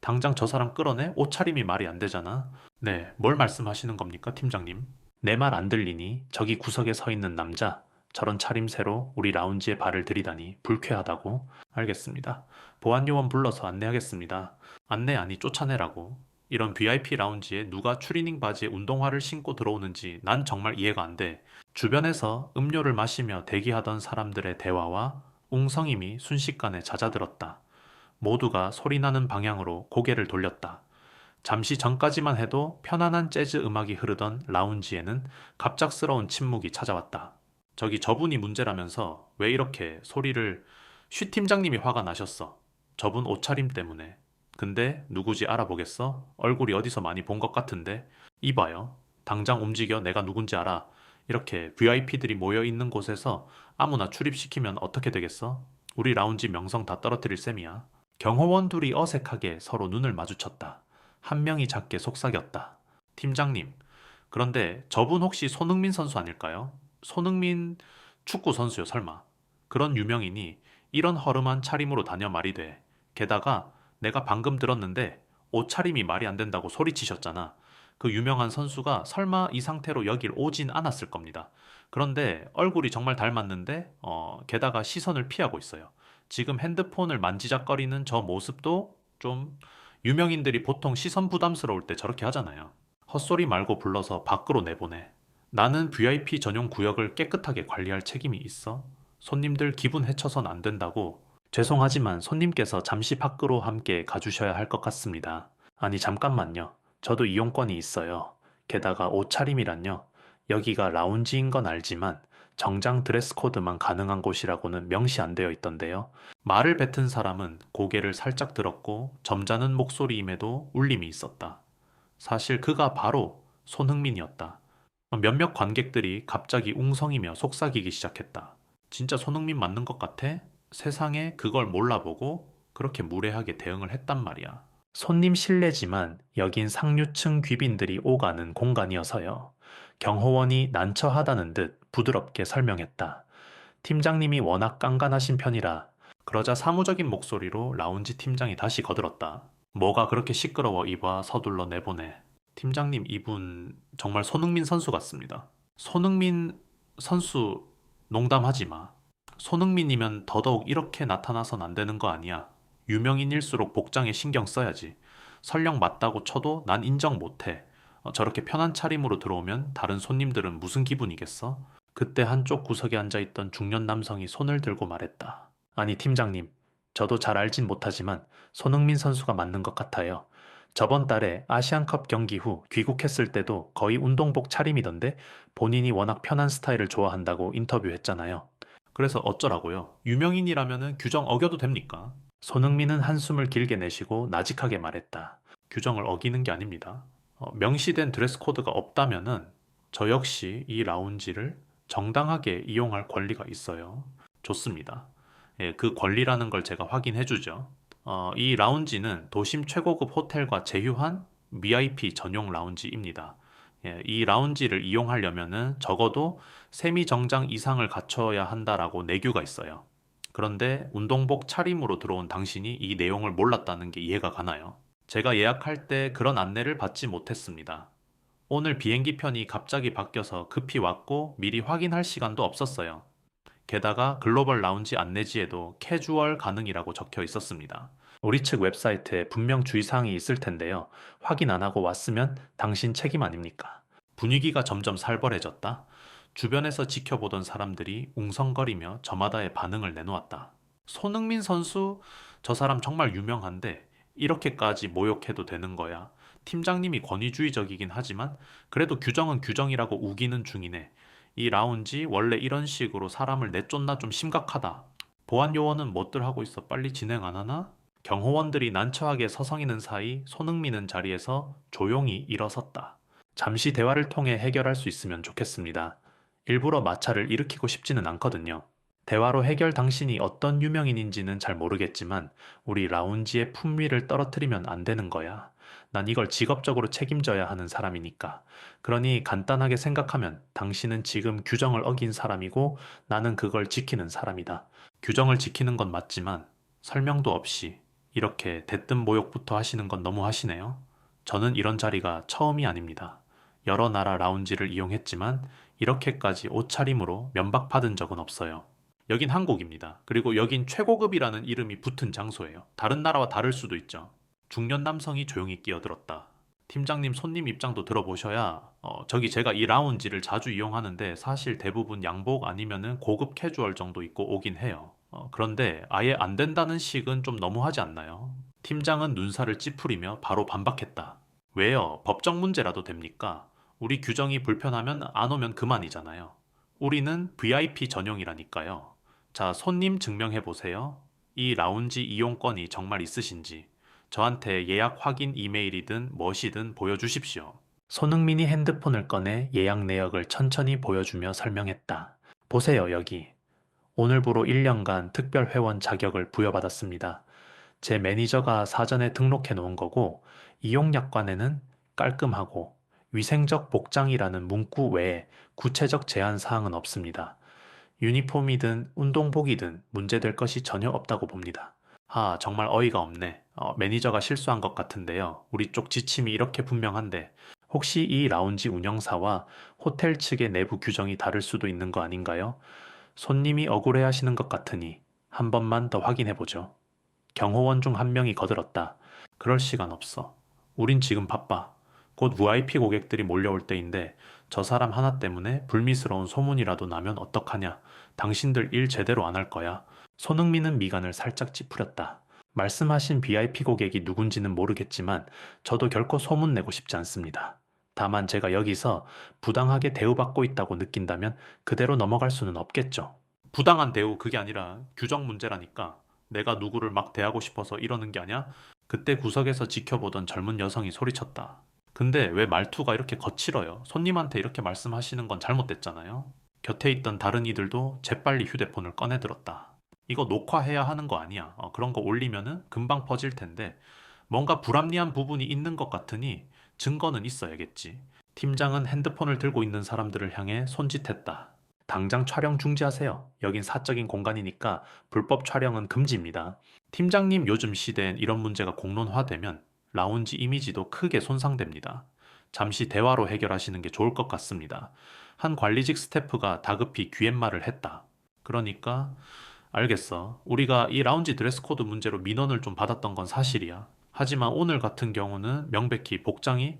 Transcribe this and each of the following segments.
당장 저 사람 끌어내? 옷차림이 말이 안 되잖아. 네, 뭘 말씀하시는 겁니까, 팀장님? 내 말 안 들리니 저기 구석에 서 있는 남자, 저런 차림새로 우리 라운지에 발을 들이다니 불쾌하다고? 알겠습니다. 보안 요원 불러서 안내하겠습니다. 안내 아니 쫓아내라고. 이런 VIP 라운지에 누가 추리닝 바지에 운동화를 신고 들어오는지 난 정말 이해가 안 돼. 주변에서 음료를 마시며 대기하던 사람들의 대화와 웅성임이 순식간에 잦아들었다. 모두가 소리나는 방향으로 고개를 돌렸다. 잠시 전까지만 해도 편안한 재즈 음악이 흐르던 라운지에는 갑작스러운 침묵이 찾아왔다. 저기 저분이 문제라면서 왜 이렇게 소리를 쉬 팀장님이 화가 나셨어. 저분 옷차림 때문에. 근데 누구지 알아보겠어? 얼굴이 어디서 많이 본 것 같은데. 이봐요. 당장 움직여 내가 누군지 알아. 이렇게 VIP들이 모여 있는 곳에서 아무나 출입시키면 어떻게 되겠어? 우리 라운지 명성 다 떨어뜨릴 셈이야. 경호원 둘이 어색하게 서로 눈을 마주쳤다. 한 명이 작게 속삭였다. 팀장님, 그런데 저분 혹시 손흥민 선수 아닐까요? 손흥민 축구 선수요, 설마. 그런 유명인이 이런 허름한 차림으로 다녀 말이 돼. 게다가 내가 방금 들었는데 옷차림이 말이 안 된다고 소리치셨잖아. 그 유명한 선수가 설마 이 상태로 여길 오진 않았을 겁니다. 그런데 얼굴이 정말 닮았는데, 게다가 시선을 피하고 있어요. 지금 핸드폰을 만지작거리는 저 모습도 좀 유명인들이 보통 시선 부담스러울 때 저렇게 하잖아요. 헛소리 말고 불러서 밖으로 내보내. 나는 VIP 전용 구역을 깨끗하게 관리할 책임이 있어. 손님들 기분 해쳐선 안 된다고. 죄송하지만 손님께서 잠시 밖으로 함께 가주셔야 할 것 같습니다. 아니, 잠깐만요. 저도 이용권이 있어요. 게다가 옷차림이란요. 여기가 라운지인 건 알지만 정장 드레스 코드만 가능한 곳이라고는 명시 안 되어 있던데요. 말을 뱉은 사람은 고개를 살짝 들었고 점잖은 목소리임에도 울림이 있었다. 사실 그가 바로 손흥민이었다. 몇몇 관객들이 갑자기 웅성이며 속삭이기 시작했다. 진짜 손흥민 맞는 것 같아? 세상에 그걸 몰라보고 그렇게 무례하게 대응을 했단 말이야. 손님 실례지만 여긴 상류층 귀빈들이 오가는 공간이어서요. 경호원이 난처하다는 듯 부드럽게 설명했다. 팀장님이 워낙 깐깐하신 편이라. 그러자 사무적인 목소리로 라운지 팀장이 다시 거들었다. 뭐가 그렇게 시끄러워 이봐 서둘러 내보내. 팀장님 이분 정말 손흥민 선수 같습니다. 손흥민 선수 농담하지 마. 손흥민이면 더더욱 이렇게 나타나선 안 되는 거 아니야. 유명인일수록 복장에 신경 써야지. 설령 맞다고 쳐도 난 인정 못해. 저렇게 편한 차림으로 들어오면 다른 손님들은 무슨 기분이겠어? 그때 한쪽 구석에 앉아있던 중년 남성이 손을 들고 말했다. 아니 팀장님, 저도 잘 알진 못하지만 손흥민 선수가 맞는 것 같아요. 저번 달에 아시안컵 경기 후 귀국했을 때도 거의 운동복 차림이던데 본인이 워낙 편한 스타일을 좋아한다고 인터뷰했잖아요. 그래서 어쩌라고요? 유명인이라면은 규정 어겨도 됩니까? 손흥민은 한숨을 길게 내쉬고 나직하게 말했다. 규정을 어기는 게 아닙니다. 명시된 드레스 코드가 없다면은 저 역시 이 라운지를 정당하게 이용할 권리가 있어요. 좋습니다. 예, 그 권리라는 걸 제가 확인해 주죠. 이 라운지는 도심 최고급 호텔과 제휴한 VIP 전용 라운지입니다. 예, 이 라운지를 이용하려면은 적어도 세미 정장 이상을 갖춰야 한다라고 내규가 있어요. 그런데 운동복 차림으로 들어온 당신이 이 내용을 몰랐다는 게 이해가 가나요? 제가 예약할 때 그런 안내를 받지 못했습니다. 오늘 비행기 편이 갑자기 바뀌어서 급히 왔고 미리 확인할 시간도 없었어요. 게다가 글로벌 라운지 안내지에도 캐주얼 가능이라고 적혀 있었습니다. 우리 측 웹사이트에 분명 주의사항이 있을 텐데요. 확인 안 하고 왔으면 당신 책임 아닙니까? 분위기가 점점 살벌해졌다. 주변에서 지켜보던 사람들이 웅성거리며 저마다의 반응을 내놓았다. 손흥민 선수, 저 사람 정말 유명한데 이렇게까지 모욕해도 되는 거야. 팀장님이 권위주의적이긴 하지만 그래도 규정은 규정이라고 우기는 중이네. 이 라운지 원래 이런 식으로 사람을 내쫓나 좀 심각하다. 보안 요원은 뭐들 하고 있어. 빨리 진행 안 하나? 경호원들이 난처하게 서성이는 사이 손흥민은 자리에서 조용히 일어섰다. 잠시 대화를 통해 해결할 수 있으면 좋겠습니다. 일부러 마찰을 일으키고 싶지는 않거든요. 대화로 해결 당신이 어떤 유명인인지는 잘 모르겠지만 우리 라운지의 품위를 떨어뜨리면 안 되는 거야. 난 이걸 직업적으로 책임져야 하는 사람이니까. 그러니 간단하게 생각하면 당신은 지금 규정을 어긴 사람이고 나는 그걸 지키는 사람이다. 규정을 지키는 건 맞지만 설명도 없이 이렇게 대뜸 모욕부터 하시는 건 너무 하시네요. 저는 이런 자리가 처음이 아닙니다. 여러 나라 라운지를 이용했지만 이렇게까지 옷차림으로 면박받은 적은 없어요. 여긴 한국입니다. 그리고 여긴 최고급이라는 이름이 붙은 장소예요. 다른 나라와 다를 수도 있죠. 중년 남성이 조용히 끼어들었다. 팀장님 손님 입장도 들어보셔야 저기 제가 이 라운지를 자주 이용하는데 사실 대부분 양복 아니면은 고급 캐주얼 정도 입고 오긴 해요. 그런데 아예 안 된다는 식은 좀 너무하지 않나요? 팀장은 눈살을 찌푸리며 바로 반박했다. 왜요? 법적 문제라도 됩니까? 우리 규정이 불편하면 안 오면 그만이잖아요. 우리는 VIP 전용이라니까요. 자, 손님 증명해 보세요. 이 라운지 이용권이 정말 있으신지. 저한테 예약 확인 이메일이든 무엇이든 보여주십시오. 손흥민이 핸드폰을 꺼내 예약 내역을 천천히 보여주며 설명했다. 보세요, 여기. 오늘부로 1년간 특별 회원 자격을 부여받았습니다. 제 매니저가 사전에 등록해 놓은 거고, 이용약관에는 깔끔하고 위생적 복장이라는 문구 외에 구체적 제한 사항은 없습니다. 유니폼이든 운동복이든 문제될 것이 전혀 없다고 봅니다. 정말 어이가 없네. 매니저가 실수한 것 같은데요. 우리 쪽 지침이 이렇게 분명한데 혹시 이 라운지 운영사와 호텔 측의 내부 규정이 다를 수도 있는 거 아닌가요? 손님이 억울해하시는 것 같으니 한 번만 더 확인해보죠. 경호원 중 한 명이 거들었다. 그럴 시간 없어. 우린 지금 바빠. 곧 VIP 고객들이 몰려올 때인데 저 사람 하나 때문에 불미스러운 소문이라도 나면 어떡하냐. 당신들 일 제대로 안 할 거야. 손흥민은 미간을 살짝 찌푸렸다. 말씀하신 VIP 고객이 누군지는 모르겠지만 저도 결코 소문내고 싶지 않습니다. 다만 제가 여기서 부당하게 대우받고 있다고 느낀다면 그대로 넘어갈 수는 없겠죠. 부당한 대우 그게 아니라 규정 문제라니까. 내가 누구를 막 대하고 싶어서 이러는 게 아니야? 그때 구석에서 지켜보던 젊은 여성이 소리쳤다. 근데 왜 말투가 이렇게 거칠어요? 손님한테 이렇게 말씀하시는 건 잘못됐잖아요. 곁에 있던 다른 이들도 재빨리 휴대폰을 꺼내들었다. 이거 녹화해야 하는 거 아니야. 그런 거 올리면은 금방 퍼질 텐데 뭔가 불합리한 부분이 있는 것 같으니 증거는 있어야겠지. 팀장은 핸드폰을 들고 있는 사람들을 향해 손짓했다. 당장 촬영 중지하세요. 여긴 사적인 공간이니까 불법 촬영은 금지입니다. 팀장님 요즘 시대엔 이런 문제가 공론화되면 라운지 이미지도 크게 손상됩니다. 잠시 대화로 해결하시는 게 좋을 것 같습니다. 한 관리직 스태프가 다급히 귀옛말을 했다. 그러니까 알겠어. 우리가 이 라운지 드레스 코드 문제로 민원을 좀 받았던 건 사실이야. 하지만 오늘 같은 경우는 명백히 복장이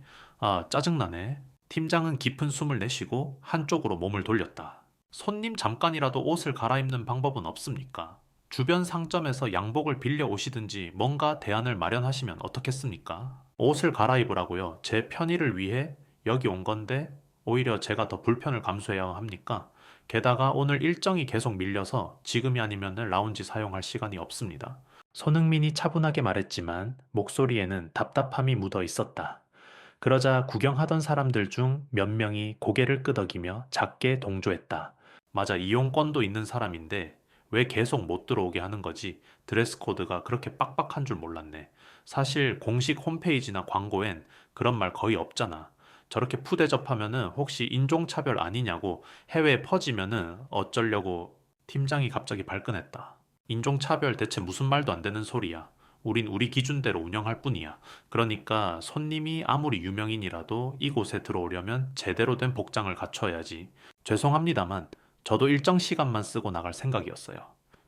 짜증나네. 팀장은 깊은 숨을 내쉬고 한쪽으로 몸을 돌렸다. 손님 잠깐이라도 옷을 갈아입는 방법은 없습니까? 주변 상점에서 양복을 빌려 오시든지 뭔가 대안을 마련하시면 어떻겠습니까? 옷을 갈아입으라고요. 제 편의를 위해 여기 온 건데 오히려 제가 더 불편을 감수해야 합니까? 게다가 오늘 일정이 계속 밀려서 지금이 아니면 라운지 사용할 시간이 없습니다. 손흥민이 차분하게 말했지만 목소리에는 답답함이 묻어 있었다. 그러자 구경하던 사람들 중 몇 명이 고개를 끄덕이며 작게 동조했다. 맞아, 이용권도 있는 사람인데 왜 계속 못 들어오게 하는 거지? 드레스 코드가 그렇게 빡빡한 줄 몰랐네. 사실 공식 홈페이지나 광고엔 그런 말 거의 없잖아. 저렇게 푸대접하면은 혹시 인종차별 아니냐고 해외에 퍼지면은 어쩌려고. 팀장이 갑자기 발끈했다. 인종차별 대체 무슨 말도 안 되는 소리야. 우린 우리 기준대로 운영할 뿐이야. 그러니까 손님이 아무리 유명인이라도 이곳에 들어오려면 제대로 된 복장을 갖춰야지. 죄송합니다만 저도 일정 시간만 쓰고 나갈 생각이었어요.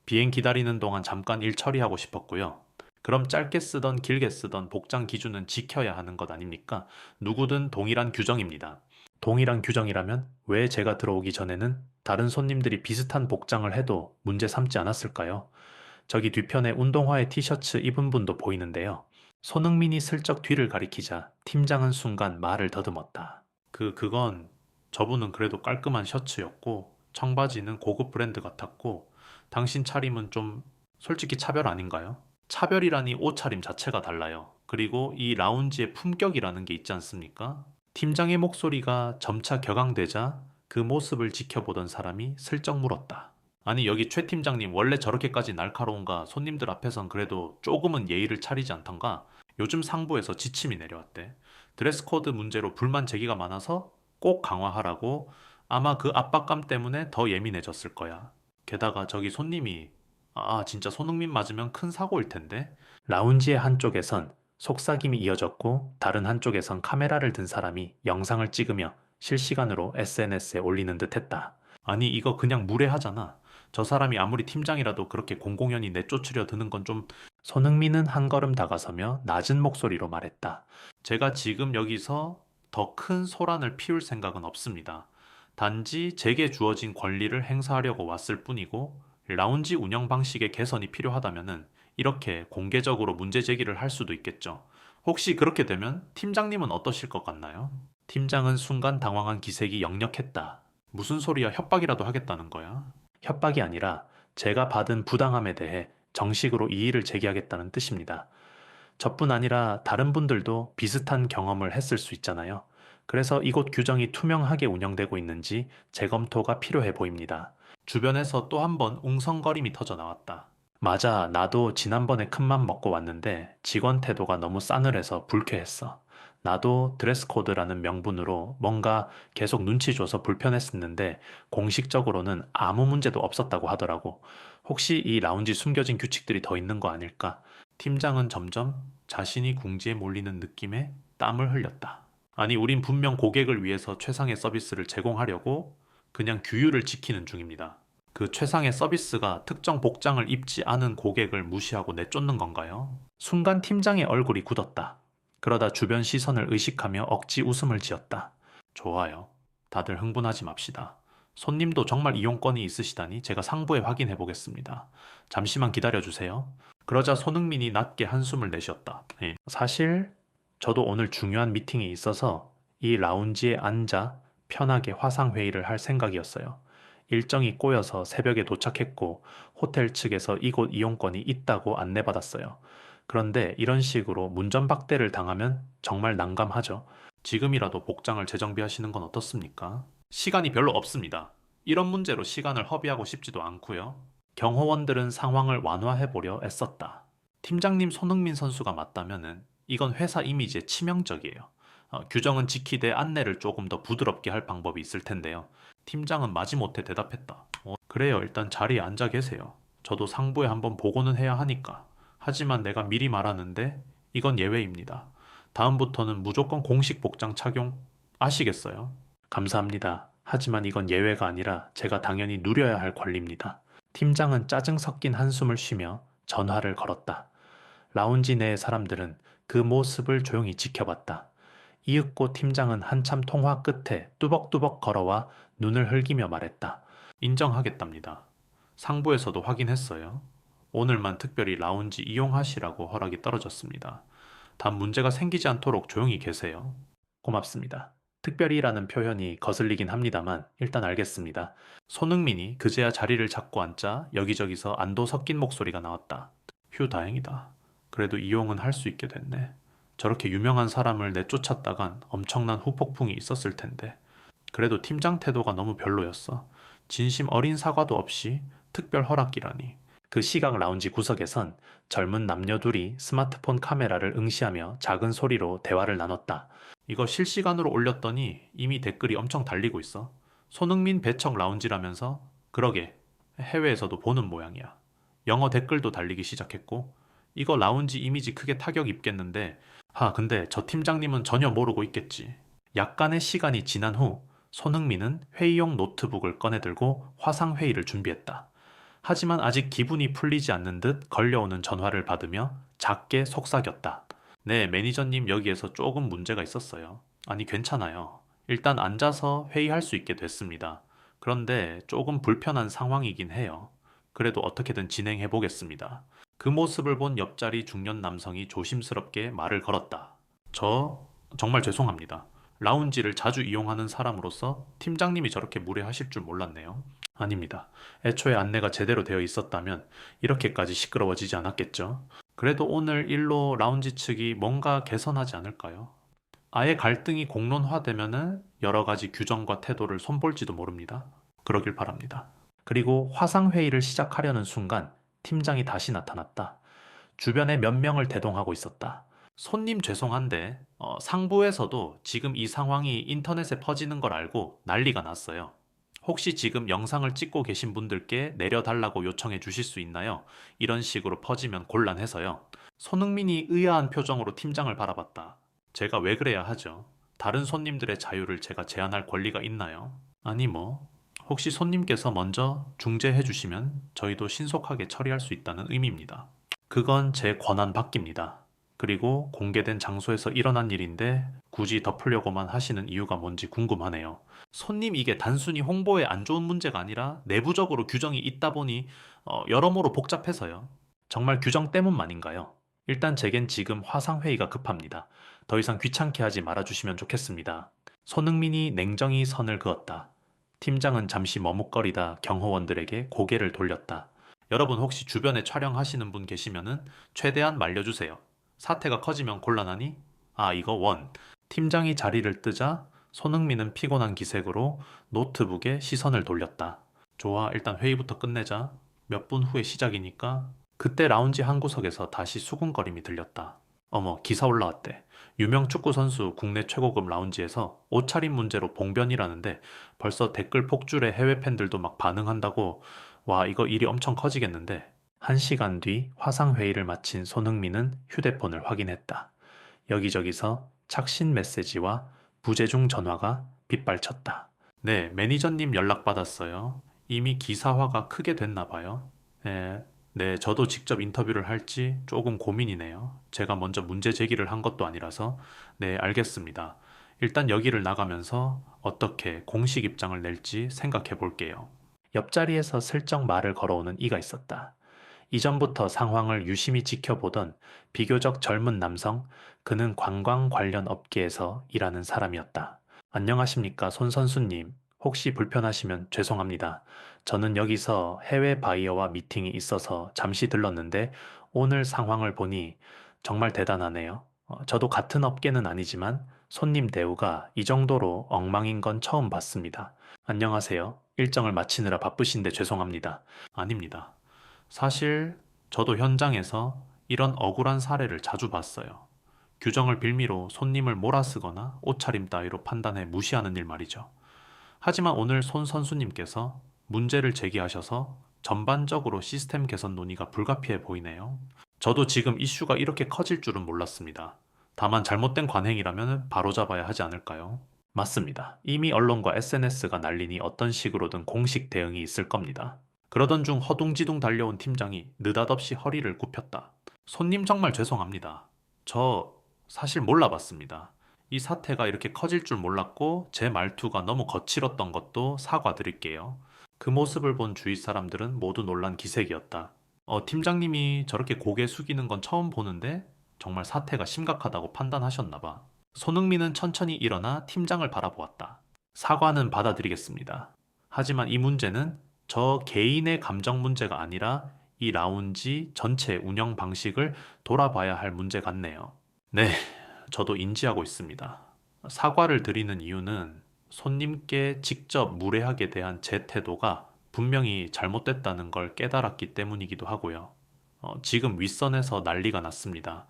비행 기다리는 동안 잠깐 일 처리하고 싶었고요. 그럼 짧게 쓰던 길게 쓰던 복장 기준은 지켜야 하는 것 아닙니까? 누구든 동일한 규정입니다. 동일한 규정이라면 왜 제가 들어오기 전에는 다른 손님들이 비슷한 복장을 해도 문제 삼지 않았을까요? 저기 뒤편에 운동화에 티셔츠 입은 분도 보이는데요. 손흥민이 슬쩍 뒤를 가리키자 팀장은 순간 말을 더듬었다. 그건 저분은 그래도 깔끔한 셔츠였고 청바지는 고급 브랜드 같았고 당신 차림은 좀 솔직히 차별 아닌가요? 차별이라니 옷차림 자체가 달라요. 그리고 이 라운지의 품격이라는 게 있지 않습니까? 팀장의 목소리가 점차 격앙되자 그 모습을 지켜보던 사람이 슬쩍 물었다. 아니 여기 최 팀장님 원래 저렇게까지 날카로운가? 손님들 앞에선 그래도 조금은 예의를 차리지 않던가? 요즘 상부에서 지침이 내려왔대. 드레스 코드 문제로 불만 제기가 많아서 꼭 강화하라고. 아마 그 압박감 때문에 더 예민해졌을 거야. 게다가 저기 손님이 아, 진짜 손흥민 맞으면 큰 사고일 텐데. 라운지의 한쪽에선 속삭임이 이어졌고 다른 한쪽에선 카메라를 든 사람이 영상을 찍으며 실시간으로 SNS에 올리는 듯 했다. 아니, 이거 그냥 무례하잖아. 저 사람이 아무리 팀장이라도 그렇게 공공연히 내쫓으려 드는 건 좀... 손흥민은 한 걸음 다가서며 낮은 목소리로 말했다. 제가 지금 여기서 더 큰 소란을 피울 생각은 없습니다. 단지 제게 주어진 권리를 행사하려고 왔을 뿐이고 라운지 운영 방식의 개선이 필요하다면은 이렇게 공개적으로 문제 제기를 할 수도 있겠죠. 혹시 그렇게 되면 팀장님은 어떠실 것 같나요? 팀장은 순간 당황한 기색이 역력했다. 무슨 소리야, 협박이라도 하겠다는 거야? 협박이 아니라 제가 받은 부당함에 대해 정식으로 이의를 제기하겠다는 뜻입니다. 저뿐 아니라 다른 분들도 비슷한 경험을 했을 수 있잖아요. 그래서 이곳 규정이 투명하게 운영되고 있는지 재검토가 필요해 보입니다. 주변에서 또 한 번 웅성거림이 터져 나왔다. 맞아, 나도 지난번에 큰맘 먹고 왔는데 직원 태도가 너무 싸늘해서 불쾌했어. 나도 드레스 코드라는 명분으로 뭔가 계속 눈치 줘서 불편했었는데 공식적으로는 아무 문제도 없었다고 하더라고. 혹시 이 라운지 숨겨진 규칙들이 더 있는 거 아닐까? 팀장은 점점 자신이 궁지에 몰리는 느낌에 땀을 흘렸다. 아니, 우린 분명 고객을 위해서 최상의 서비스를 제공하려고 그냥 규율을 지키는 중입니다. 그 최상의 서비스가 특정 복장을 입지 않은 고객을 무시하고 내쫓는 건가요? 순간 팀장의 얼굴이 굳었다. 그러다 주변 시선을 의식하며 억지 웃음을 지었다. 좋아요. 다들 흥분하지 맙시다. 손님도 정말 이용권이 있으시다니 제가 상부에 확인해 보겠습니다. 잠시만 기다려 주세요. 그러자 손흥민이 낮게 한숨을 내쉬었다. 네. 사실 저도 오늘 중요한 미팅이 있어서 이 라운지에 앉아 편하게 화상회의를 할 생각이었어요. 일정이 꼬여서 새벽에 도착했고 호텔 측에서 이곳 이용권이 있다고 안내받았어요. 그런데 이런 식으로 문전박대를 당하면 정말 난감하죠. 지금이라도 복장을 재정비하시는 건 어떻습니까? 시간이 별로 없습니다. 이런 문제로 시간을 허비하고 싶지도 않고요. 경호원들은 상황을 완화해보려 애썼다. 팀장님 손흥민 선수가 맞다면은 이건 회사 이미지에 치명적이에요. 규정은 지키되 안내를 조금 더 부드럽게 할 방법이 있을 텐데요. 팀장은 마지못해 대답했다. 그래요. 일단 자리에 앉아 계세요. 저도 상부에 한번 보고는 해야 하니까. 하지만 내가 미리 말하는데 이건 예외입니다. 다음부터는 무조건 공식 복장 착용 아시겠어요? 감사합니다. 하지만 이건 예외가 아니라 제가 당연히 누려야 할 권리입니다. 팀장은 짜증 섞인 한숨을 쉬며 전화를 걸었다. 라운지 내의 사람들은 그 모습을 조용히 지켜봤다. 이윽고 팀장은 한참 통화 끝에 뚜벅뚜벅 걸어와 눈을 흘기며 말했다. 인정하겠답니다. 상부에서도 확인했어요. 오늘만 특별히 라운지 이용하시라고 허락이 떨어졌습니다. 단 문제가 생기지 않도록 조용히 계세요. 고맙습니다. 특별히라는 표현이 거슬리긴 합니다만 일단 알겠습니다. 손흥민이 그제야 자리를 잡고 앉자 여기저기서 안도 섞인 목소리가 나왔다. 휴, 다행이다. 그래도 이용은 할 수 있게 됐네. 저렇게 유명한 사람을 내쫓았다간 엄청난 후폭풍이 있었을 텐데. 그래도 팀장 태도가 너무 별로였어. 진심 어린 사과도 없이 특별 허락이라니. 그 시각 라운지 구석에선 젊은 남녀 둘이 스마트폰 카메라를 응시하며 작은 소리로 대화를 나눴다. 이거 실시간으로 올렸더니 이미 댓글이 엄청 달리고 있어. 손흥민 배척 라운지라면서? 그러게, 해외에서도 보는 모양이야. 영어 댓글도 달리기 시작했고 이거 라운지 이미지 크게 타격 입겠는데 근데 저 팀장님은 전혀 모르고 있겠지. 약간의 시간이 지난 후 손흥민은 회의용 노트북을 꺼내들고 화상회의를 준비했다. 하지만 아직 기분이 풀리지 않는 듯 걸려오는 전화를 받으며 작게 속삭였다. 네, 매니저님 여기에서 조금 문제가 있었어요. 아니, 괜찮아요. 일단 앉아서 회의할 수 있게 됐습니다. 그런데 조금 불편한 상황이긴 해요. 그래도 어떻게든 진행해 보겠습니다. 그 모습을 본 옆자리 중년 남성이 조심스럽게 말을 걸었다. 저 정말 죄송합니다. 라운지를 자주 이용하는 사람으로서 팀장님이 저렇게 무례하실 줄 몰랐네요. 아닙니다. 애초에 안내가 제대로 되어 있었다면 이렇게까지 시끄러워지지 않았겠죠. 그래도 오늘 일로 라운지 측이 뭔가 개선하지 않을까요? 아예 갈등이 공론화되면은 여러 가지 규정과 태도를 손볼지도 모릅니다. 그러길 바랍니다. 그리고 화상회의를 시작하려는 순간 팀장이 다시 나타났다. 주변에 몇 명을 대동하고 있었다. 손님 죄송한데 상부에서도 지금 이 상황이 인터넷에 퍼지는 걸 알고 난리가 났어요. 혹시 지금 영상을 찍고 계신 분들께 내려달라고 요청해 주실 수 있나요? 이런 식으로 퍼지면 곤란해서요. 손흥민이 의아한 표정으로 팀장을 바라봤다. 제가 왜 그래야 하죠? 다른 손님들의 자유를 제가 제한할 권리가 있나요? 아니 뭐, 혹시 손님께서 먼저 중재해 주시면 저희도 신속하게 처리할 수 있다는 의미입니다. 그건 제 권한 밖입니다. 그리고 공개된 장소에서 일어난 일인데 굳이 덮으려고만 하시는 이유가 뭔지 궁금하네요. 손님 이게 단순히 홍보에 안 좋은 문제가 아니라 내부적으로 규정이 있다 보니 여러모로 복잡해서요. 정말 규정 때문만인가요? 일단 제겐 지금 화상회의가 급합니다. 더 이상 귀찮게 하지 말아주시면 좋겠습니다. 손흥민이 냉정히 선을 그었다. 팀장은 잠시 머뭇거리다 경호원들에게 고개를 돌렸다. 여러분 혹시 주변에 촬영하시는 분 계시면은 최대한 말려주세요. 사태가 커지면 곤란하니? 아, 이거 원. 팀장이 자리를 뜨자 손흥민은 피곤한 기색으로 노트북에 시선을 돌렸다. 좋아, 일단 회의부터 끝내자. 몇 분 후에 시작이니까. 그때 라운지 한 구석에서 다시 수군거림이 들렸다. 어머, 기사 올라왔대. 유명 축구 선수 국내 최고급 라운지에서 옷차림 문제로 봉변이라는데 벌써 댓글 폭줄에 해외 팬들도 막 반응한다고. 와, 이거 일이 엄청 커지겠는데. 1시간 뒤 화상회의를 마친 손흥민은 휴대폰을 확인했다. 여기저기서 착신 메시지와 부재중 전화가 빗발쳤다. 네, 매니저님 연락받았어요. 이미 기사화가 크게 됐나 봐요. 네, 저도 직접 인터뷰를 할지 조금 고민이네요. 제가 먼저 문제 제기를 한 것도 아니라서. 네, 알겠습니다. 일단 여기를 나가면서 어떻게 공식 입장을 낼지 생각해 볼게요. 옆자리에서 슬쩍 말을 걸어오는 이가 있었다. 이전부터 상황을 유심히 지켜보던 비교적 젊은 남성, 그는 관광 관련 업계에서 일하는 사람이었다. 안녕하십니까, 손 선수님. 혹시 불편하시면 죄송합니다. 저는 여기서 해외 바이어와 미팅이 있어서 잠시 들렀는데 오늘 상황을 보니 정말 대단하네요. 저도 같은 업계는 아니지만 손님 대우가 이 정도로 엉망인 건 처음 봤습니다. 안녕하세요. 일정을 마치느라 바쁘신데 죄송합니다. 아닙니다. 사실 저도 현장에서 이런 억울한 사례를 자주 봤어요. 규정을 빌미로 손님을 몰아쓰거나 옷차림 따위로 판단해 무시하는 일 말이죠. 하지만 오늘 손 선수님께서 문제를 제기하셔서 전반적으로 시스템 개선 논의가 불가피해 보이네요. 저도 지금 이슈가 이렇게 커질 줄은 몰랐습니다. 다만 잘못된 관행이라면 바로잡아야 하지 않을까요? 맞습니다. 이미 언론과 SNS가 날리니 어떤 식으로든 공식 대응이 있을 겁니다. 그러던 중 허둥지둥 달려온 팀장이 느닷없이 허리를 굽혔다. 손님 정말 죄송합니다. 저 사실 몰라봤습니다. 이 사태가 이렇게 커질 줄 몰랐고 제 말투가 너무 거칠었던 것도 사과드릴게요. 그 모습을 본 주위 사람들은 모두 놀란 기색이었다. 팀장님이 저렇게 고개 숙이는 건 처음 보는데 정말 사태가 심각하다고 판단하셨나 봐. 손흥민은 천천히 일어나 팀장을 바라보았다. 사과는 받아들이겠습니다. 하지만 이 문제는 저 개인의 감정 문제가 아니라 이 라운지 전체 운영 방식을 돌아봐야 할 문제 같네요. 네, 저도 인지하고 있습니다. 사과를 드리는 이유는 손님께 직접 무례하게 대한 제 태도가 분명히 잘못됐다는 걸 깨달았기 때문이기도 하고요. 지금 윗선에서 난리가 났습니다.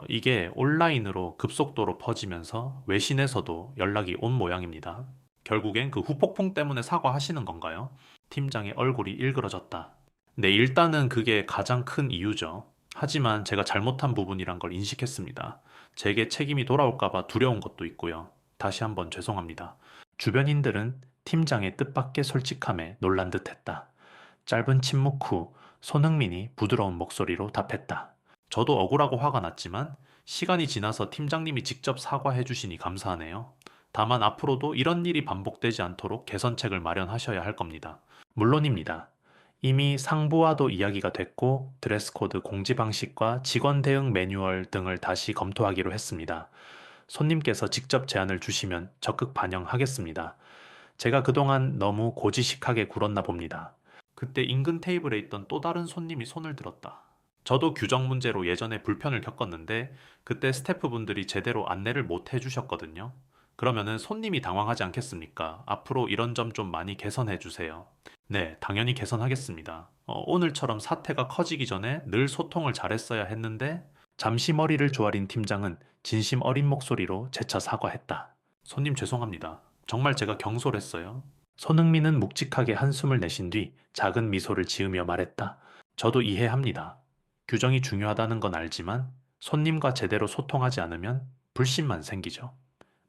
이게 온라인으로 급속도로 퍼지면서 외신에서도 연락이 온 모양입니다. 결국엔 그 후폭풍 때문에 사과하시는 건가요? 팀장의 얼굴이 일그러졌다. 네, 일단은 그게 가장 큰 이유죠. 하지만 제가 잘못한 부분이란 걸 인식했습니다. 제게 책임이 돌아올까봐 두려운 것도 있고요. 다시 한번 죄송합니다. 주변인들은 팀장의 뜻밖의 솔직함에 놀란 듯 했다. 짧은 침묵 후 손흥민이 부드러운 목소리로 답했다. 저도 억울하고 화가 났지만 시간이 지나서 팀장님이 직접 사과해 주시니 감사하네요. 다만 앞으로도 이런 일이 반복되지 않도록 개선책을 마련하셔야 할 겁니다. 물론입니다. 이미 상부와도 이야기가 됐고 드레스 코드 공지 방식과 직원 대응 매뉴얼 등을 다시 검토하기로 했습니다. 손님께서 직접 제안을 주시면 적극 반영하겠습니다. 제가 그동안 너무 고지식하게 굴었나 봅니다. 그때 인근 테이블에 있던 또 다른 손님이 손을 들었다. 저도 규정 문제로 예전에 불편을 겪었는데 그때 스태프분들이 제대로 안내를 못 해주셨거든요. 그러면은 손님이 당황하지 않겠습니까? 앞으로 이런 점 좀 많이 개선해 주세요. 네, 당연히 개선하겠습니다. 오늘처럼 사태가 커지기 전에 늘 소통을 잘했어야 했는데 잠시 머리를 조아린 팀장은 진심 어린 목소리로 재차 사과했다. 손님 죄송합니다. 정말 제가 경솔했어요. 손흥민은 묵직하게 한숨을 내쉰 뒤 작은 미소를 지으며 말했다. 저도 이해합니다. 규정이 중요하다는 건 알지만 손님과 제대로 소통하지 않으면 불신만 생기죠.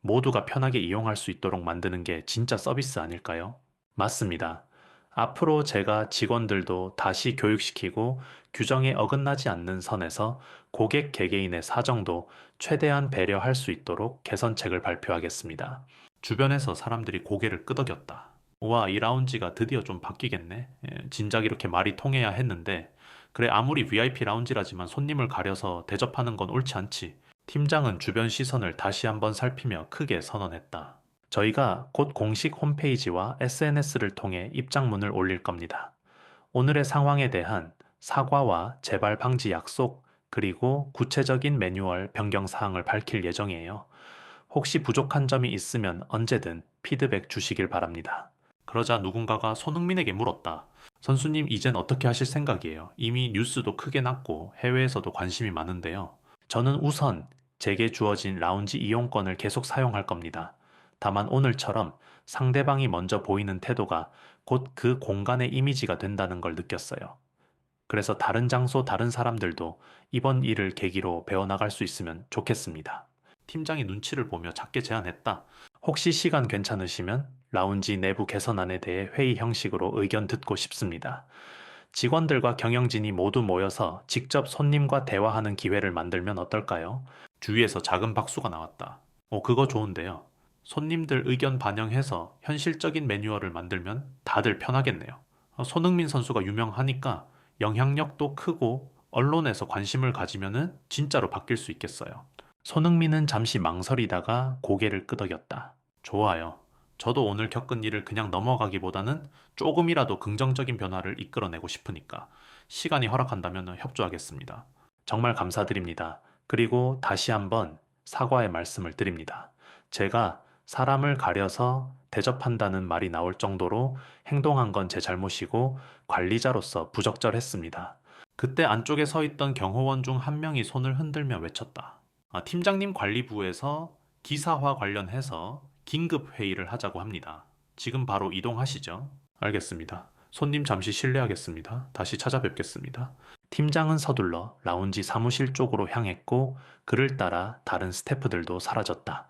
모두가 편하게 이용할 수 있도록 만드는 게 진짜 서비스 아닐까요? 맞습니다. 앞으로 제가 직원들도 다시 교육시키고 규정에 어긋나지 않는 선에서 고객 개개인의 사정도 최대한 배려할 수 있도록 개선책을 발표하겠습니다. 주변에서 사람들이 고개를 끄덕였다. 와, 이 라운지가 드디어 좀 바뀌겠네. 진작 이렇게 말이 통해야 했는데, 그래, 아무리 VIP 라운지라지만 손님을 가려서 대접하는 건 옳지 않지. 팀장은 주변 시선을 다시 한번 살피며 크게 선언했다. 저희가 곧 공식 홈페이지와 SNS를 통해 입장문을 올릴 겁니다. 오늘의 상황에 대한 사과와 재발 방지 약속, 그리고 구체적인 매뉴얼 변경 사항을 밝힐 예정이에요. 혹시 부족한 점이 있으면 언제든 피드백 주시길 바랍니다. 그러자 누군가가 손흥민에게 물었다. 선수님, 이젠 어떻게 하실 생각이에요? 이미 뉴스도 크게 났고 해외에서도 관심이 많은데요. 저는 우선 제게 주어진 라운지 이용권을 계속 사용할 겁니다. 다만 오늘처럼 상대방이 먼저 보이는 태도가 곧 그 공간의 이미지가 된다는 걸 느꼈어요. 그래서 다른 장소, 다른 사람들도 이번 일을 계기로 배워나갈 수 있으면 좋겠습니다. 팀장이 눈치를 보며 작게 제안했다. 혹시 시간 괜찮으시면 라운지 내부 개선안에 대해 회의 형식으로 의견 듣고 싶습니다. 직원들과 경영진이 모두 모여서 직접 손님과 대화하는 기회를 만들면 어떨까요? 주위에서 작은 박수가 나왔다. 그거 좋은데요. 손님들 의견 반영해서 현실적인 매뉴얼을 만들면 다들 편하겠네요. 손흥민 선수가 유명하니까 영향력도 크고 언론에서 관심을 가지면은 진짜로 바뀔 수 있겠어요. 손흥민은 잠시 망설이다가 고개를 끄덕였다. 좋아요. 저도 오늘 겪은 일을 그냥 넘어가기보다는 조금이라도 긍정적인 변화를 이끌어내고 싶으니까 시간이 허락한다면 협조하겠습니다. 정말 감사드립니다. 그리고 다시 한번 사과의 말씀을 드립니다. 제가 사람을 가려서 대접한다는 말이 나올 정도로 행동한 건 제 잘못이고 관리자로서 부적절했습니다. 그때 안쪽에 서 있던 경호원 중 한 명이 손을 흔들며 외쳤다. 팀장님 관리부에서 기사화 관련해서 긴급 회의를 하자고 합니다. 지금 바로 이동하시죠. 알겠습니다. 손님 잠시 실례하겠습니다. 다시 찾아뵙겠습니다. 팀장은 서둘러 라운지 사무실 쪽으로 향했고 그를 따라 다른 스태프들도 사라졌다.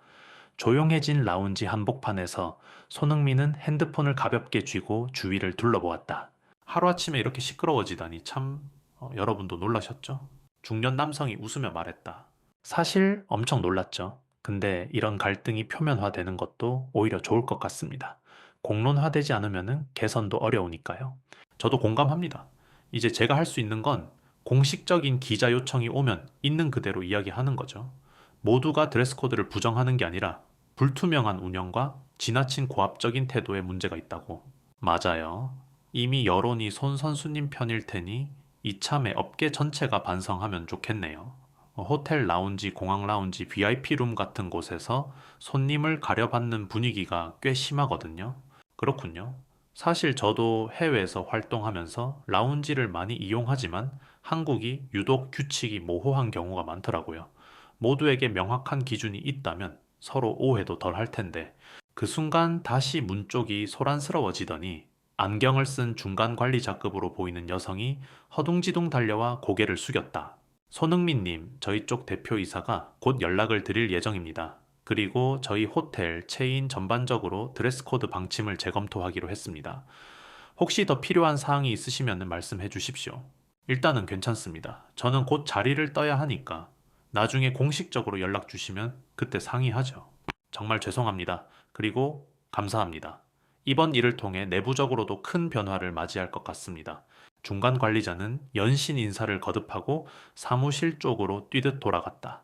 조용해진 라운지 한복판에서 손흥민은 핸드폰을 가볍게 쥐고 주위를 둘러보았다. 하루아침에 이렇게 시끄러워지다니 참 여러분도 놀라셨죠? 중년 남성이 웃으며 말했다. 사실 엄청 놀랐죠. 근데 이런 갈등이 표면화되는 것도 오히려 좋을 것 같습니다. 공론화되지 않으면 개선도 어려우니까요. 저도 공감합니다. 이제 제가 할 수 있는 건 공식적인 기자 요청이 오면 있는 그대로 이야기하는 거죠. 모두가 드레스 코드를 부정하는 게 아니라 불투명한 운영과 지나친 고압적인 태도에 문제가 있다고. 맞아요. 이미 여론이 손 선수님 편일 테니 이참에 업계 전체가 반성하면 좋겠네요. 호텔 라운지, 공항 라운지, VIP룸 같은 곳에서 손님을 가려받는 분위기가 꽤 심하거든요. 그렇군요. 사실 저도 해외에서 활동하면서 라운지를 많이 이용하지만 한국이 유독 규칙이 모호한 경우가 많더라고요. 모두에게 명확한 기준이 있다면 서로 오해도 덜 할 텐데 그 순간 다시 문 쪽이 소란스러워지더니 안경을 쓴 중간 관리자급으로 보이는 여성이 허둥지둥 달려와 고개를 숙였다. 손흥민님, 저희 쪽 대표이사가 곧 연락을 드릴 예정입니다. 그리고 저희 호텔, 체인 전반적으로 드레스 코드 방침을 재검토하기로 했습니다. 혹시 더 필요한 사항이 있으시면 말씀해 주십시오. 일단은 괜찮습니다. 저는 곧 자리를 떠야 하니까 나중에 공식적으로 연락 주시면 그때 상의하죠. 정말 죄송합니다. 그리고 감사합니다. 이번 일을 통해 내부적으로도 큰 변화를 맞이할 것 같습니다. 중간 관리자는 연신 인사를 거듭하고 사무실 쪽으로 뛰듯 돌아갔다.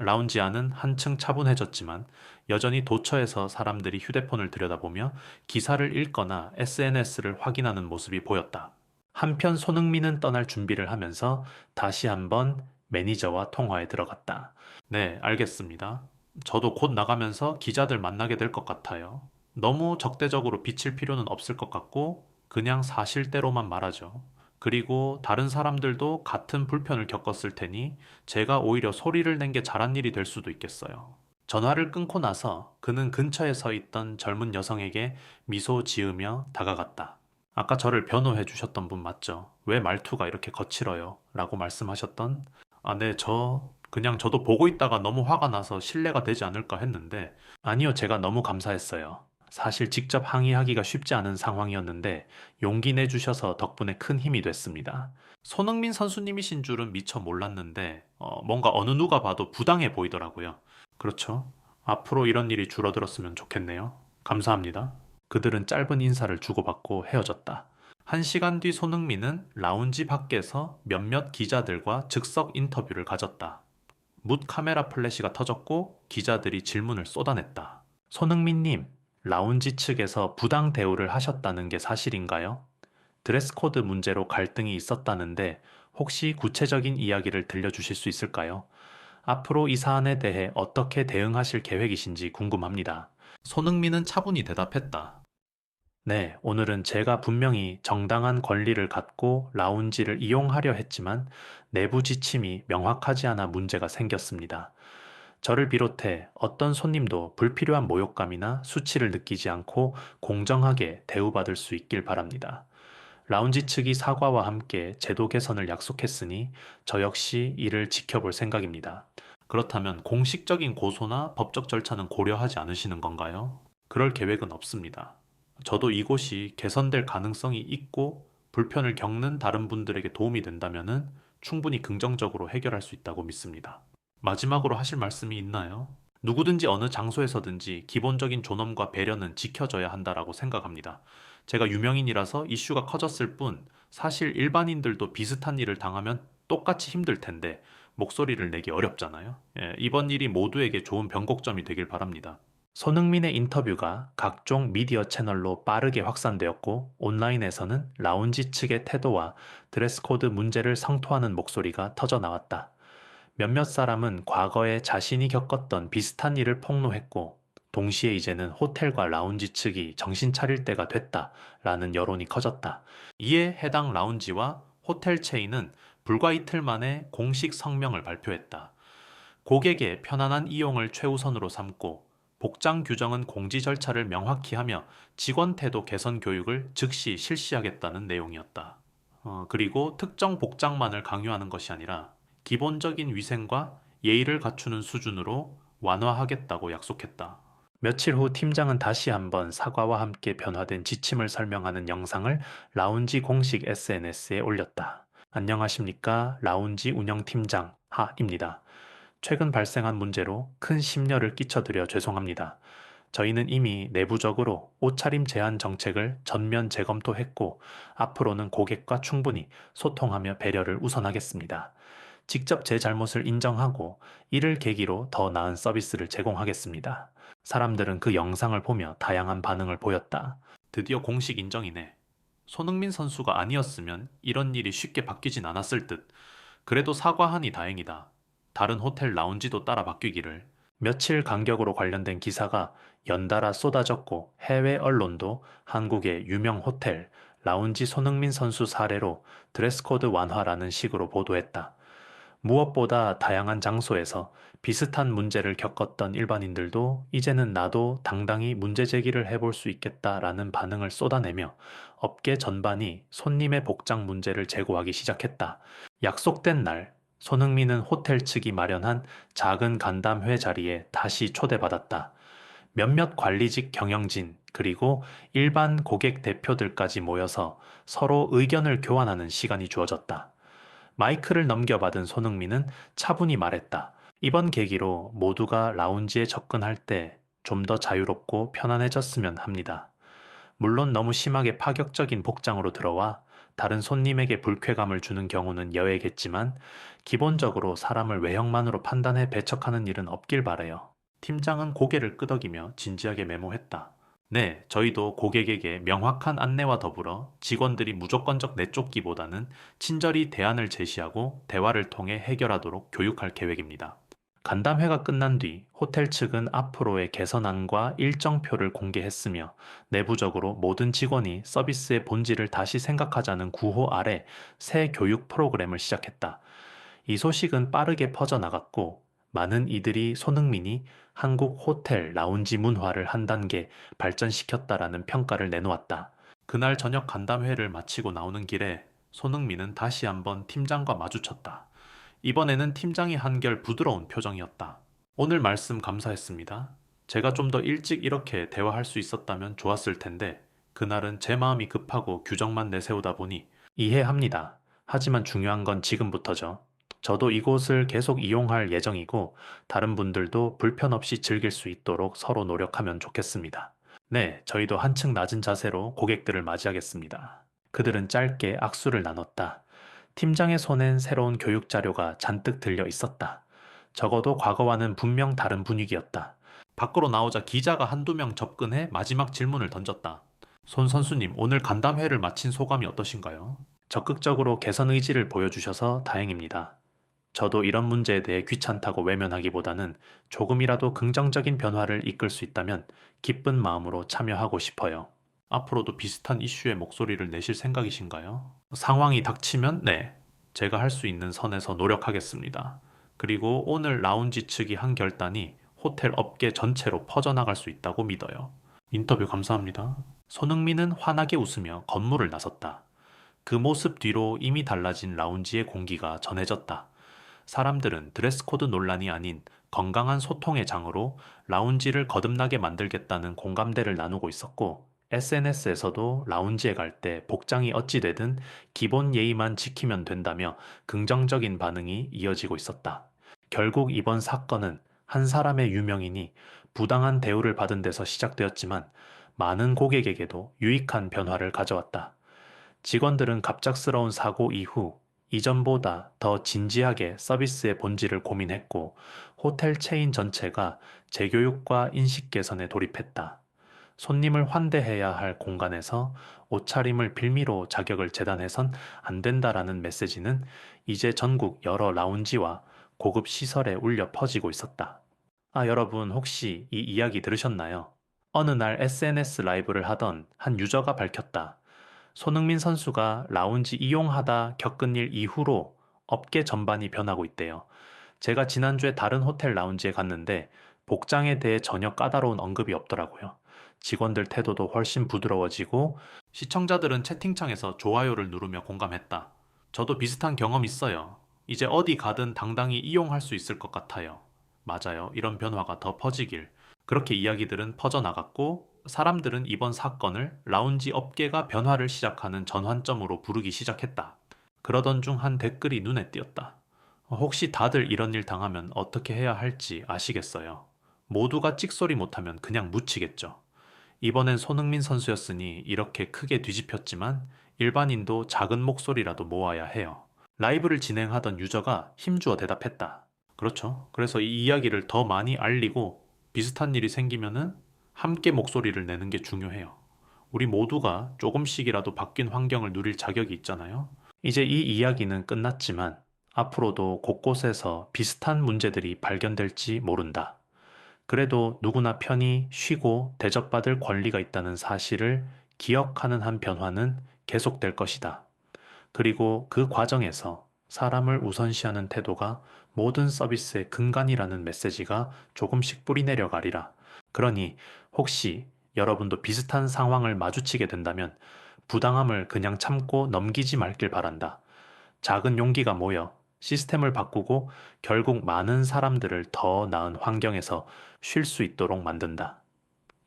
라운지 안은 한층 차분해졌지만 여전히 도처에서 사람들이 휴대폰을 들여다보며 기사를 읽거나 SNS를 확인하는 모습이 보였다. 한편 손흥민은 떠날 준비를 하면서 다시 한번 매니저와 통화에 들어갔다. 네, 알겠습니다. 저도 곧 나가면서 기자들 만나게 될 것 같아요. 너무 적대적으로 비칠 필요는 없을 것 같고 그냥 사실대로만 말하죠. 그리고 다른 사람들도 같은 불편을 겪었을 테니 제가 오히려 소리를 낸 게 잘한 일이 될 수도 있겠어요. 전화를 끊고 나서 그는 근처에 서 있던 젊은 여성에게 미소 지으며 다가갔다. 아까 저를 변호해 주셨던 분 맞죠? 왜 말투가 이렇게 거칠어요? 라고 말씀하셨던, 아, 네, 그냥 저도 보고 있다가 너무 화가 나서 실례가 되지 않을까 했는데, 아니요, 제가 너무 감사했어요. 사실 직접 항의하기가 쉽지 않은 상황이었는데, 용기 내주셔서 덕분에 큰 힘이 됐습니다. 손흥민 선수님이신 줄은 미처 몰랐는데, 뭔가 어느 누가 봐도 부당해 보이더라고요. 그렇죠. 앞으로 이런 일이 줄어들었으면 좋겠네요. 감사합니다. 그들은 짧은 인사를 주고받고 헤어졌다. 1시간 뒤 손흥민은 라운지 밖에서 몇몇 기자들과 즉석 인터뷰를 가졌다. 묻 카메라 플래시가 터졌고 기자들이 질문을 쏟아냈다. 손흥민님, 라운지 측에서 부당 대우를 하셨다는 게 사실인가요? 드레스 코드 문제로 갈등이 있었다는데 혹시 구체적인 이야기를 들려주실 수 있을까요? 앞으로 이 사안에 대해 어떻게 대응하실 계획이신지 궁금합니다. 손흥민은 차분히 대답했다. 네, 오늘은 제가 분명히 정당한 권리를 갖고 라운지를 이용하려 했지만 내부 지침이 명확하지 않아 문제가 생겼습니다. 저를 비롯해 어떤 손님도 불필요한 모욕감이나 수치를 느끼지 않고 공정하게 대우받을 수 있길 바랍니다. 라운지 측이 사과와 함께 제도 개선을 약속했으니 저 역시 이를 지켜볼 생각입니다. 그렇다면 공식적인 고소나 법적 절차는 고려하지 않으시는 건가요? 그럴 계획은 없습니다. 저도 이곳이 개선될 가능성이 있고 불편을 겪는 다른 분들에게 도움이 된다면 충분히 긍정적으로 해결할 수 있다고 믿습니다. 마지막으로 하실 말씀이 있나요? 누구든지 어느 장소에서든지 기본적인 존엄과 배려는 지켜져야 한다라고 생각합니다. 제가 유명인이라서 이슈가 커졌을 뿐 사실 일반인들도 비슷한 일을 당하면 똑같이 힘들 텐데 목소리를 내기 어렵잖아요. 예, 이번 일이 모두에게 좋은 변곡점이 되길 바랍니다. 손흥민의 인터뷰가 각종 미디어 채널로 빠르게 확산되었고 온라인에서는 라운지 측의 태도와 드레스 코드 문제를 성토하는 목소리가 터져 나왔다. 몇몇 사람은 과거에 자신이 겪었던 비슷한 일을 폭로했고, 동시에 이제는 호텔과 라운지 측이 정신 차릴 때가 됐다라는 여론이 커졌다. 이에 해당 라운지와 호텔 체인은 불과 이틀 만에 공식 성명을 발표했다. 고객의 편안한 이용을 최우선으로 삼고 복장 규정은 공지 절차를 명확히 하며 직원 태도 개선 교육을 즉시 실시하겠다는 내용이었다. 그리고 특정 복장만을 강요하는 것이 아니라 기본적인 위생과 예의를 갖추는 수준으로 완화하겠다고 약속했다. 며칠 후 팀장은 다시 한번 사과와 함께 변화된 지침을 설명하는 영상을 라운지 공식 SNS에 올렸다. 안녕하십니까? 라운지 운영팀장 하입니다. 최근 발생한 문제로 큰 심려를 끼쳐드려 죄송합니다. 저희는 이미 내부적으로 옷차림 제한 정책을 전면 재검토했고 앞으로는 고객과 충분히 소통하며 배려를 우선하겠습니다. 직접 제 잘못을 인정하고 이를 계기로 더 나은 서비스를 제공하겠습니다. 사람들은 그 영상을 보며 다양한 반응을 보였다. 드디어 공식 인정이네. 손흥민 선수가 아니었으면 이런 일이 쉽게 바뀌진 않았을 듯. 그래도 사과하니 다행이다. 다른 호텔 라운지도 따라 바뀌기를. 며칠 간격으로 관련된 기사가 연달아 쏟아졌고 해외 언론도 한국의 유명 호텔, 라운지 손흥민 선수 사례로 드레스 코드 완화라는 식으로 보도했다. 무엇보다 다양한 장소에서 비슷한 문제를 겪었던 일반인들도 이제는 나도 당당히 문제 제기를 해볼 수 있겠다라는 반응을 쏟아내며 업계 전반이 손님의 복장 문제를 제고하기 시작했다. 약속된 날, 손흥민은 호텔 측이 마련한 작은 간담회 자리에 다시 초대받았다. 몇몇 관리직 경영진, 그리고 일반 고객 대표들까지 모여서 서로 의견을 교환하는 시간이 주어졌다. 마이크를 넘겨받은 손흥민은 차분히 말했다. 이번 계기로 모두가 라운지에 접근할 때 좀 더 자유롭고 편안해졌으면 합니다. 물론 너무 심하게 파격적인 복장으로 들어와 다른 손님에게 불쾌감을 주는 경우는 여해겠지만 기본적으로 사람을 외형만으로 판단해 배척하는 일은 없길 바래요. 팀장은 고개를 끄덕이며 진지하게 메모했다. 네, 저희도 고객에게 명확한 안내와 더불어 직원들이 무조건적 내쫓기보다는 친절히 대안을 제시하고 대화를 통해 해결하도록 교육할 계획입니다. 간담회가 끝난 뒤 호텔 측은 앞으로의 개선안과 일정표를 공개했으며 내부적으로 모든 직원이 서비스의 본질을 다시 생각하자는 구호 아래 새 교육 프로그램을 시작했다. 이 소식은 빠르게 퍼져나갔고 많은 이들이 손흥민이 한국 호텔 라운지 문화를 한 단계 발전시켰다라는 평가를 내놓았다. 그날 저녁 간담회를 마치고 나오는 길에 손흥민은 다시 한번 팀장과 마주쳤다. 이번에는 팀장이 한결 부드러운 표정이었다. 오늘 말씀 감사했습니다. 제가 좀 더 일찍 이렇게 대화할 수 있었다면 좋았을 텐데 그날은 제 마음이 급하고 규정만 내세우다 보니 이해합니다. 하지만 중요한 건 지금부터죠. 저도 이곳을 계속 이용할 예정이고 다른 분들도 불편 없이 즐길 수 있도록 서로 노력하면 좋겠습니다. 네, 저희도 한층 낮은 자세로 고객들을 맞이하겠습니다. 그들은 짧게 악수를 나눴다. 팀장의 손엔 새로운 교육 자료가 잔뜩 들려 있었다. 적어도 과거와는 분명 다른 분위기였다. 밖으로 나오자 기자가 한두 명 접근해 마지막 질문을 던졌다. 손 선수님, 오늘 간담회를 마친 소감이 어떠신가요? 적극적으로 개선 의지를 보여주셔서 다행입니다. 저도 이런 문제에 대해 귀찮다고 외면하기보다는 조금이라도 긍정적인 변화를 이끌 수 있다면 기쁜 마음으로 참여하고 싶어요. 앞으로도 비슷한 이슈에 목소리를 내실 생각이신가요? 상황이 닥치면 네, 제가 할 수 있는 선에서 노력하겠습니다. 그리고 오늘 라운지 측이 한 결단이 호텔 업계 전체로 퍼져나갈 수 있다고 믿어요. 인터뷰 감사합니다. 손흥민은 환하게 웃으며 건물을 나섰다. 그 모습 뒤로 이미 달라진 라운지의 공기가 전해졌다. 사람들은 드레스 코드 논란이 아닌 건강한 소통의 장으로 라운지를 거듭나게 만들겠다는 공감대를 나누고 있었고, SNS에서도 라운지에 갈 때 복장이 어찌 되든 기본 예의만 지키면 된다며 긍정적인 반응이 이어지고 있었다. 결국 이번 사건은 한 사람의 유명인이 부당한 대우를 받은 데서 시작되었지만 많은 고객에게도 유익한 변화를 가져왔다. 직원들은 갑작스러운 사고 이후 이전보다 더 진지하게 서비스의 본질을 고민했고 호텔 체인 전체가 재교육과 인식 개선에 돌입했다. 손님을 환대해야 할 공간에서 옷차림을 빌미로 자격을 재단해선 안 된다라는 메시지는 이제 전국 여러 라운지와 고급 시설에 울려 퍼지고 있었다. 아, 여러분 혹시 이 이야기 들으셨나요? 어느 날 SNS 라이브를 하던 한 유저가 밝혔다. 손흥민 선수가 라운지 이용하다 겪은 일 이후로 업계 전반이 변하고 있대요. 제가 지난주에 다른 호텔 라운지에 갔는데 복장에 대해 전혀 까다로운 언급이 없더라고요. 직원들 태도도 훨씬 부드러워지고 시청자들은 채팅창에서 좋아요를 누르며 공감했다. 저도 비슷한 경험 있어요. 이제 어디 가든 당당히 이용할 수 있을 것 같아요. 맞아요. 이런 변화가 더 퍼지길. 그렇게 이야기들은 퍼져나갔고 사람들은 이번 사건을 라운지 업계가 변화를 시작하는 전환점으로 부르기 시작했다. 그러던 중 한 댓글이 눈에 띄었다. 혹시 다들 이런 일 당하면 어떻게 해야 할지 아시겠어요? 모두가 찍소리 못하면 그냥 묻히겠죠. 이번엔 손흥민 선수였으니 이렇게 크게 뒤집혔지만 일반인도 작은 목소리라도 모아야 해요. 라이브를 진행하던 유저가 힘주어 대답했다. 그렇죠. 그래서 이 이야기를 더 많이 알리고 비슷한 일이 생기면은 함께 목소리를 내는 게 중요해요. 우리 모두가 조금씩이라도 바뀐 환경을 누릴 자격이 있잖아요. 이제 이 이야기는 끝났지만 앞으로도 곳곳에서 비슷한 문제들이 발견될지 모른다. 그래도 누구나 편히 쉬고 대접받을 권리가 있다는 사실을 기억하는 한 변화는 계속될 것이다. 그리고 그 과정에서 사람을 우선시하는 태도가 모든 서비스의 근간이라는 메시지가 조금씩 뿌리내려 가리라. 그러니 혹시 여러분도 비슷한 상황을 마주치게 된다면 부당함을 그냥 참고 넘기지 말길 바란다. 작은 용기가 모여 시스템을 바꾸고 결국 많은 사람들을 더 나은 환경에서 쉴 수 있도록 만든다.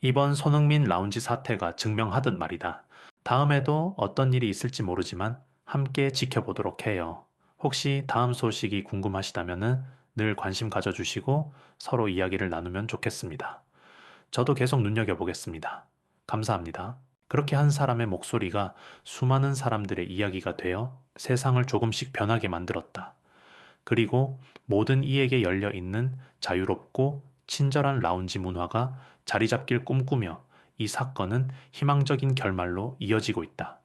이번 손흥민 라운지 사태가 증명하듯 말이다. 다음에도 어떤 일이 있을지 모르지만 함께 지켜보도록 해요. 혹시 다음 소식이 궁금하시다면 늘 관심 가져주시고 서로 이야기를 나누면 좋겠습니다. 저도 계속 눈여겨보겠습니다. 감사합니다. 그렇게 한 사람의 목소리가 수많은 사람들의 이야기가 되어 세상을 조금씩 변하게 만들었다. 그리고 모든 이에게 열려 있는 자유롭고 친절한 라운지 문화가 자리 잡길 꿈꾸며 이 사건은 희망적인 결말로 이어지고 있다.